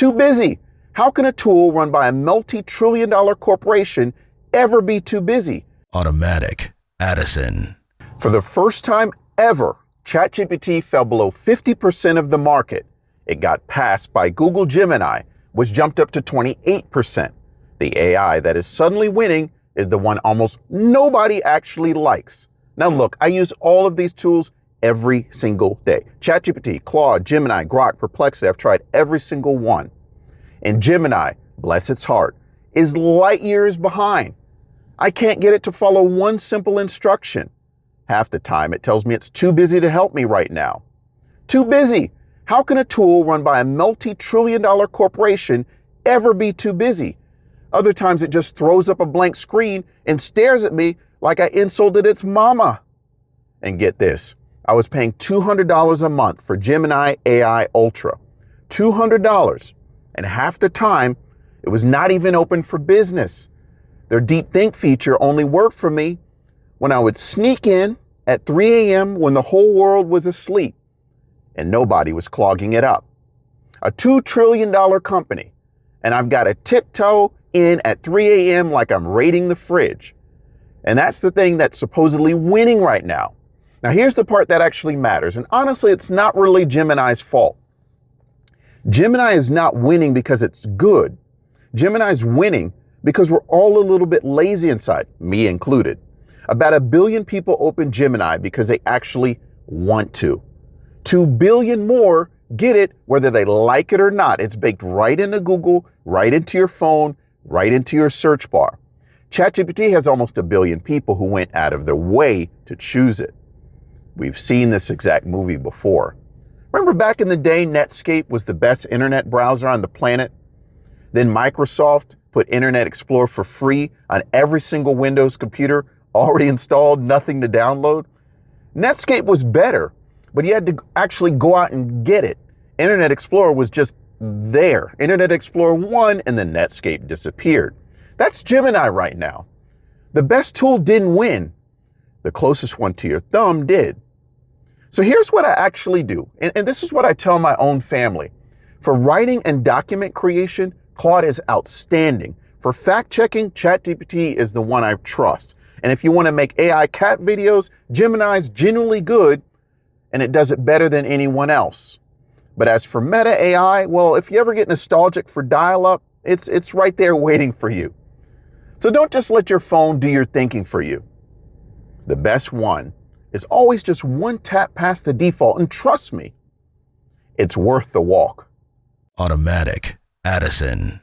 Too busy. How can a tool run by a multi-trillion-dollar corporation ever be too busy? Automatic. Addison. For the first time ever, ChatGPT fell below 50% of the market. It got passed by Google Gemini, which jumped up to 28%. The AI that is suddenly winning is the one almost nobody actually likes. Now look, I use all of these tools every single day. ChatGPT, Claude, Gemini, Grok, Perplexity, I've tried every single one. And Gemini, bless its heart, is light years behind. I can't get it to follow one simple instruction. Half the time it tells me it's too busy to help me right now. Too busy. How can a tool run by a multi-trillion-dollar corporation ever be too busy? Other times it just throws up a blank screen and stares at me like I insulted its mama. And get this, I was paying $200 a month for Gemini AI Ultra. $200. And half the time, it was not even open for business. Their Deep Think feature only worked for me when I would sneak in at 3 a.m. when the whole world was asleep and nobody was clogging it up. A $2 trillion company, and I've got to tiptoe in at 3 a.m. like I'm raiding the fridge. And that's the thing that's supposedly winning right now. Now, here's the part that actually matters. And honestly, it's not really Gemini's fault. Gemini is not winning because it's good. Gemini's winning because we're all a little bit lazy inside, me included. About 1 billion people open Gemini because they actually want to. 2 billion more get it whether they like it or not. It's baked right into Google, right into your phone, right into your search bar. ChatGPT has almost 1 billion people who went out of their way to choose it. We've seen this exact movie before. Remember back in the day, Netscape was the best internet browser on the planet? Then Microsoft put Internet Explorer for free on every single Windows computer already installed, nothing to download. Netscape was better, but you had to actually go out and get it. Internet Explorer was just there. Internet Explorer won and then Netscape disappeared. That's Gemini right now. The best tool didn't win. The closest one to your thumb did. So here's what I actually do, and this is what I tell my own family. For writing and document creation, Claude is outstanding. For fact-checking, ChatGPT is the one I trust. And if you want to make AI cat videos, Gemini is genuinely good, and it does it better than anyone else. But as for Meta AI, well, if you ever get nostalgic for dial-up, it's right there waiting for you. So don't just let your phone do your thinking for you. The best one is always just one tap past the default, and trust me, it's worth the walk. Automatic. Addison.